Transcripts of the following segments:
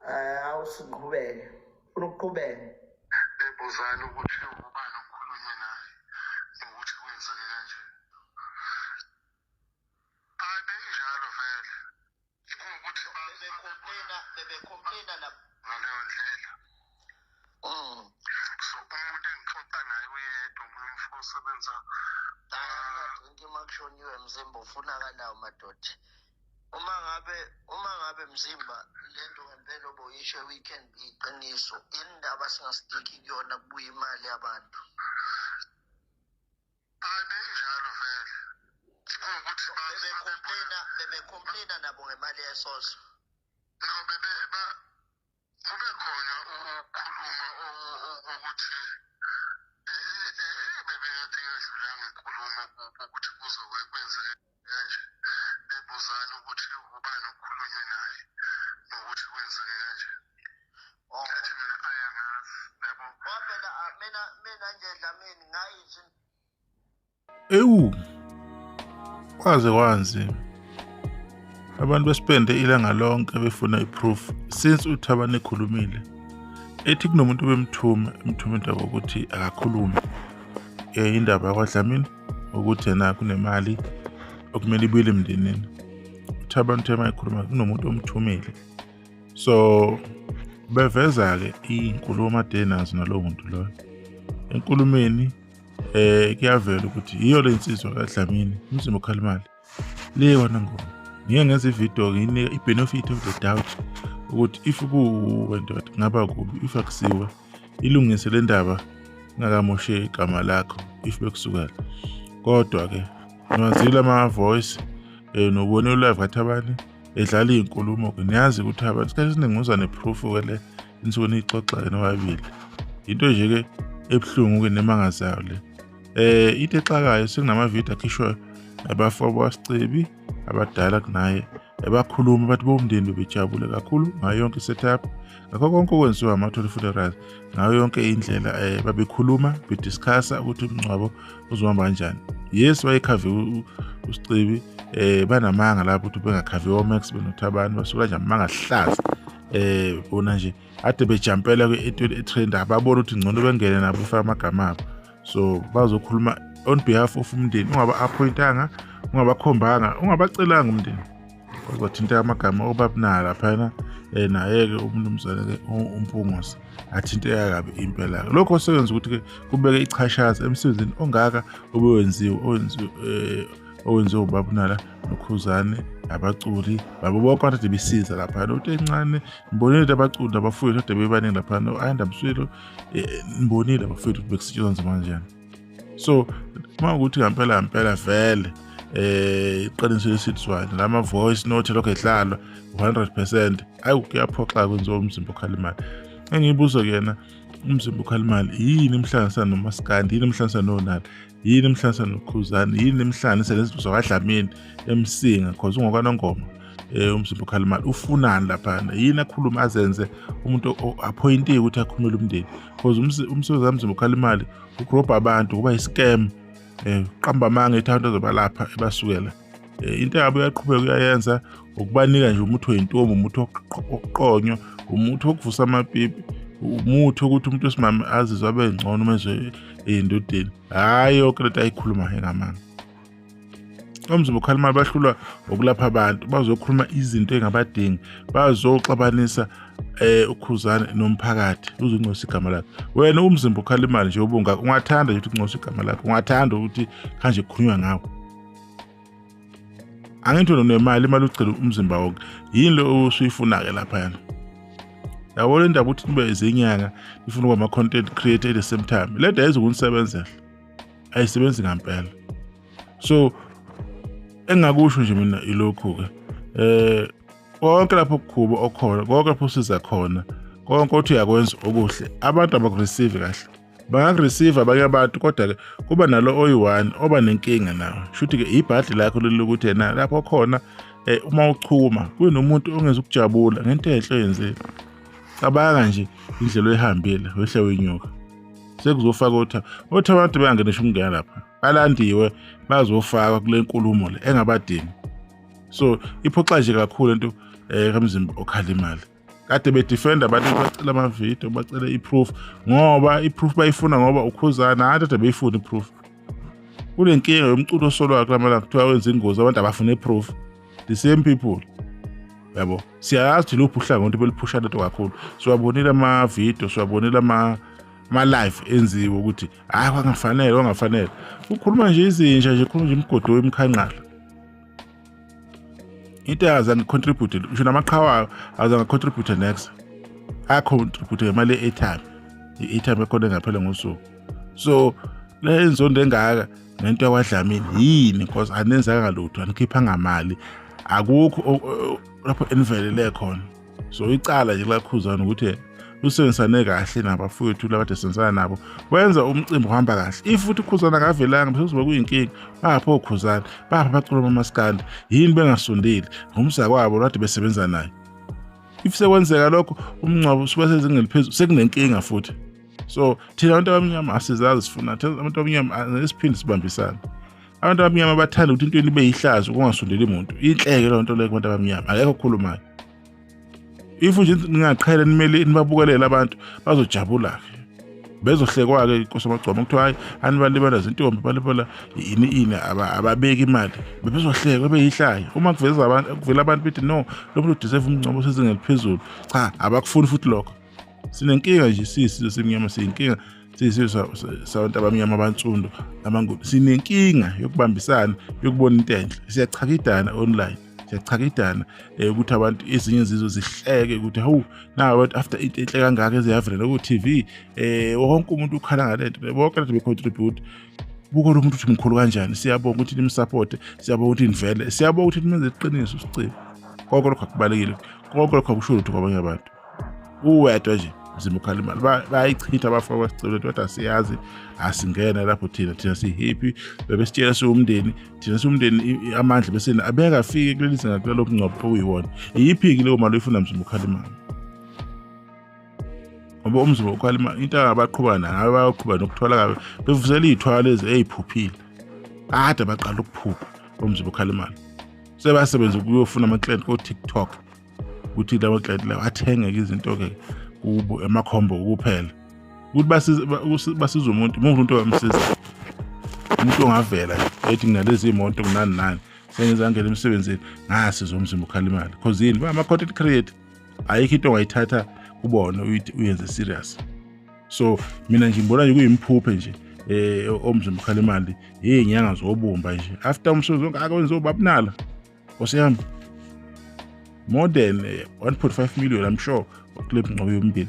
awusiqhubeke ufuna ukuqhubeka ebuzana ukuthi ubani okhulunywe naye nokuthi kwenzeke kanje. Hayi benjalo vele kuwukuthi bebecomplaina ngaleyo ndlela. So umuntu engixoxa naye uyedwa umuntu osebenza ngadrinki makushoniwe Mzimba ufunakalayo madoda. Uma ngabe Mzimba lento ngempela oboyisho weekend iqiniso indaba singasidiki kuyona kubuya imali yabantu. Hayi benjalo vele kuwukuthi bebecomplaina nabo ngemali yesoso. No kube khona ukukhuluma ukuthi bebekade yadlulanga inkulumo ukuthi kuzokwenzeka kanje. Bebuzana ukuthi ubani okhulunywe naye nokuthi kwenzeke kanje. Ayangazi yabo. Phela mina nje Dlamini ngayithi kwaze kwanzima abantu bespende ilanga lonke befuna iproof since uThabani ekhulumile ethi kunomuntu bemthuma indaba ukuthi akakhulume indaba yakwaDlamini ukuthi yena kunemali okumele ibuyele emndenini. uThabani tema ekhuluma kunomuntu omthumile, so beveza ke inkulumo ade nazo nalowo muntu loyo enkulumeni. Kuyavela ukuthi iyo lensizwa kaDlamini Mzimba Khalimali leyona ngoma ngeke ngenze ivideo nginika ibenefit of the doubt ukuthi if kuwena ngaba kubi if akusiwe ilungise le ndaba ngakamoshe igama lakho if bekusukela. Kodwa ke ngazile ama voice nobone live kaThabani edlala inkulumo ke niyazi ukuthi Thabani isikhathi esiningi uza neproof ke le insuku nixoxa nobabili into nje ke ebhlungu ke nemangazayo le. Into exakayo sekunama video akhishwa abafowabo wasicebi abadala kunaye bakhuluma bathi bomndeni bebejabule kakhulu ngayo yonke setup ngakho konke okwenziwa ama-24 funerals ngayo yonke indlela babekhuluma bediscussa ukuthi umncwabo uzohamba kanjani. Yes wayekhave usicebi banamanga lapho ukuthi bengakhave oMax benoThabani basuka nje amanga hlaza bona nje ade bejampela kwe-trend ababona ukuthi ngcono bengene nabo befaka amagama abo, so bazokhuluma on behalf of umndeni. Ungaba-appointanga, ungabakhombanga, ungabacelanga umndeni kodwa thinta amagama obabunala laphana naye-ke umnumzane-ke uMpungose athinteka kabi impela. Lokho sekwenza ukuthi-ke kubeke ichashaza emsebenzini ongaka owenziwe ubabunala noKhuzani abaculi babo bonke ade besiza laphana uthi encane mbonile abaculi abafuyile ade bebaningi laphana ayanda Mswilo mbonile abafuyile ukuthi bekusetshenzwa kanjani. So mawukuthi ngempela vele iqiniso lesithwala lama voice note lokho edlalwa 100% ayi kuyaphoxa kwenziwa uMzimba Khalimali. Engiyibuza kuyena uMzimba Khalimali yini imhlanganisano noMaskandi, yini imhlanganisano noNala, yini imhlanganisano noKhuzani, yini imhlanganiso lezinto kaDlamini emsinga because ungokwanongoma. uMzimba Khalimali ufunani laphana yini akhuluma azenze umuntu appointiwe ukuthi akhulumele umndeni because umsebenzi kaMzimba Khalimali ugrobha abantu kuba iscam qamba amanga ethanda zobalapha ebasukela. Into yabo yaqhubeka uyayenza ukubanika nje umuthi oyintombi, umuthi okuqonyo, umuthi okuvusa amapipi, umuthi ukuthi umuntu wesimame azizwe abe ngcono manje endodeni. Hayi yonke lento ayikhuluma ngamanga. uMzimba Khalimali bahlulwa ukulapha abantu bazokhuluma izinto engabadingi bazoxabanisa uKhuzani nomphakathi uzongcosa igama lakhe. Wena uMzimba Khalimali nje ubunga ungathanda ukuthi ungcosa igama lakhe, ungathanda ukuthi kanje kukhulunywa ngawo. Angento nonemali imali ucela umzimba wonke yini lo usuyifuna ke lapha. Yabona indaba ukuthi kube izinyanga ifuna ukuba ama-content creator at the same time le nto ayizukunisebenzela ayisebenzi ngempela. So engakusho nje mina ilokhu ke konke lapho ukukhuba okhona konke lapho usiza khona konke othi uyakwenza okuhle abantu abakureceive kahle bangakureceive abanye abantu kodwa ke kuba nalo oyi-one oba nenkinga nawe shuthi ke ibhadli lakho lokuthi yena lapho khona uma uchuma kuye nomuntu ongeza ukujabula ngento enhle oyenzile. Cabanga nje indlela oyihambile wehle wenyuka sekuzofaka uthi abantu bangenisha ukungena lapha balandiwe bazofaka kule nkulumo le engabadingi. So iphoxa nje kakhulu into kaMzimba Khalimali kade bedefenda abantu bacela ama-video bacela i-proof ngoba i-proof bayifuna ngoba ukhuzana kade kade beyifuna i-proof. Kule nkinga yomculo osolwayo kulamala kuthiwa wenza ingozi abantu abafuna i-proof. The same people yabo siyazi ukuthi luphi uhlangothi beliphusha lento kakhulu. Siwabonile ama-video siwabonile ama-live enziwe ukuthi kwangafanele ukhuluma nje izinja nje khuluma nje imgodo wemkhanqala. Into yazange contribute usho namaqhawa azange contribute next contribute imali e-airtime i-airtime ekhona engaphela ngosuku. So le nzondo engaka nento yawadlamini yini because anenzanga lutho anikhipha ngamali akukho lapho enivelele khona. So icala nje lakhuzana ukuthi usebenzisane kahle nabafowethu labade senzana nabo wenza umcimbi uhamba kahle. If uthi khuzana akavelanga bese kuzoba kuyinkinga bapho khuzana bapha bacula amaskandi yini bengasondeli ngomsa kwabo lade besebenza naye. If sekwenzeka lokho umncwabo suba sezingeli phezulu sekunenkinga futhi. So thina abantu abamnyama asizazi sifuna abantu abamnyama esiphinde sibambisana. Abantu abamnyama bathanda ukuthi into ibe yihlazo kungasondeli umuntu. Inhleke le nto le kubantu abamnyama akekho okhulumayo. If nje ngingaqhela nimele nibabukelele abantu bazojabula bezohlekwa ke inkosi amagcwama ukuthi hayi anibalibala izintombi balibala ini ababeki imali bebezohlekwa beyihlaya. Uma kuvela abantu bethi no lo muntu deserve umncwabo sezingeli phezulu cha abakufuni futhi lokho. Sinenkinga nje sisizwe semnyama siyinkinga sisizwe sabantu abamnyama abantsundu amanguni sinenkinga yokubambisana yokubona into enhle. Siyachakidana online siyachakidana ukuthi abantu ezinye izizwe zihleke ukuthi hawu na abantu after into enhle kangaka eziyavela ku TV wonke umuntu ukhala ngalento bonke labo becontribute buko lo muntu uthi mkhulu kanjani. Siyabonga ukuthi nimsupport siyabonga ukuthi nivele siyabonga ukuthi nimenze iqiniso siciko konke lokho kubalekile konke lokho kusho ukuthi kwabanye abantu uwedwa nje Mzimba Khalimali bayichitha abafaka basicelo kodwa siyazi asingena lapho thina si happy bebesitshela siwumndeni thina siwumndeni amandla bese abeka afike kuleli zinga kulelo mncwabo oyiwona. Yiphiki leyo mali oyifuna Mzimba Khalimali ngoba uMzimba Khalimali into abaqhubana nayo bayaqhubana nokuthola kabe bevusela izithwala lezi eziphuphile kade baqala ukuphupha uMzimba Khalimali sebasebenza ukuyofuna ama-client ko TikTok ukuthi lawo client lawo athenge izinto ke kubo emakhombo kuphela ukuthi basiza umuntu wamsiza umuntu ongavela ethi ngalezi imoto kunani sengizangena emsebenzini ngasiza uMzimba Khalimali because yini ama content creator ayikho into ongayithatha kubona uyenze serious. So mina nje ngibona nje kuyimphuphe nje uMzimba Khalimali izinyanga zobumba nje after umsebenzi wonke akwenza ubabunala osiyami more than 1.5 million I'm sure club ngqobo yomndeni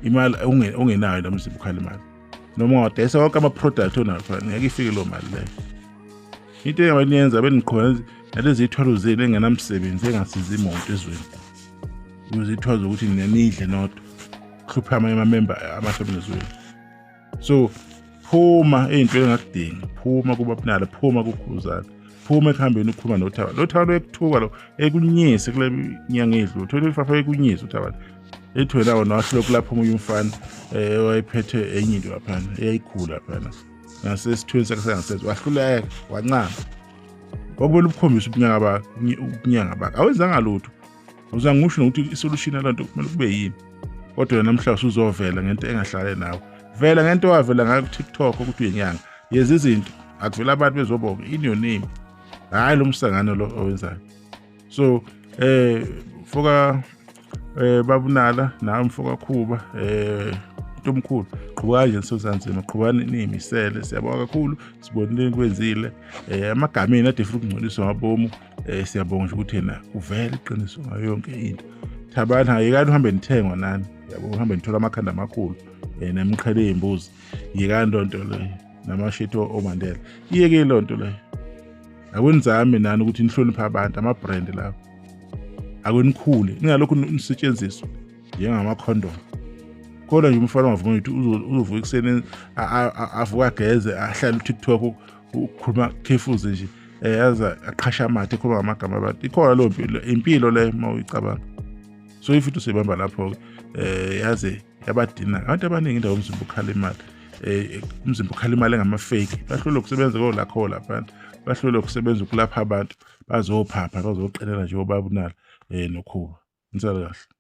imali ongenayo la Mzimba Khalimali noma ngadayisa wonke ama product onayo ngeke ifike lo mali leyo. Into engabenyenza beniqhona nalezi izithwalo zenu engenamsebenzi engasiza imoto ezweni uzithwaza ukuthi ninidle nodwa khupha ama-member amasebenzweni. So phuma ey'ntweni engakudingi phuma kubabunala phuma kukhuzana phuma ekuhambeni ukukhuluma noThaba lo Thaba ekuthuka lo ekunyise kule nyanga edlule 25 ekunyise uThaba ethi wena wona wahloko lapho omunye umfana wayephethe enye into lapha eyayikhula lapha ngasesithweni sakusengasenze wahluleka wancama okubona ukukhombisa ubunyanga bakhe awenzanga lutho uzangisho nokuthi isolution yalanto kumele kube yini kodwa namhlanje uzovela ngento engahlale nawe vela ngento wavela ngayo ku TikTok ukuthi uyinyanga yezi izinto akuvela abantu bezobonga in your name hayi lo msangano lo owenzayo. So foka babunala nawe mfoka Khuba into omkhulu qhubeka nje nisozanzima qhubani niyimisele siyabonga kakhulu sibonile kwenzile amagameni ade futhi ukungcoliswa ngabomu siyabonga nje ukuthi yena uvela iqiniso ngayo yonke into. Thabani ayikani uhambe nithengwa nani yabo uhambe nithola amakhanda amakhulu nemqhele ezimbuzi yikani lonto le namashito oMandela iyeke lonto le akwenzami nani ukuthi nihloniphe abantu ama brand lawo akwenikhule ningalokhu nisetshenziswa njengama condom kodwa nje umfana ongavuma ukuthi uzovuka ekseni avuka geze ahlala uTikTok ukukhuluma khefuze nje yaza aqhasha amathe ekhuluma ngamagama abantu ikhona lo impilo le mawuyicabanga. So ifithi usebamba lapho yaze yabadina abantu abaningi indawo uMzimba Khalimali uMzimba Khalimali engama-fake bahlole ukusebenza kolakho lapha bahlole ukusebenza ukulapha abantu bazophapha bazoqelela nje obabunala nokhuba. nisale kahle.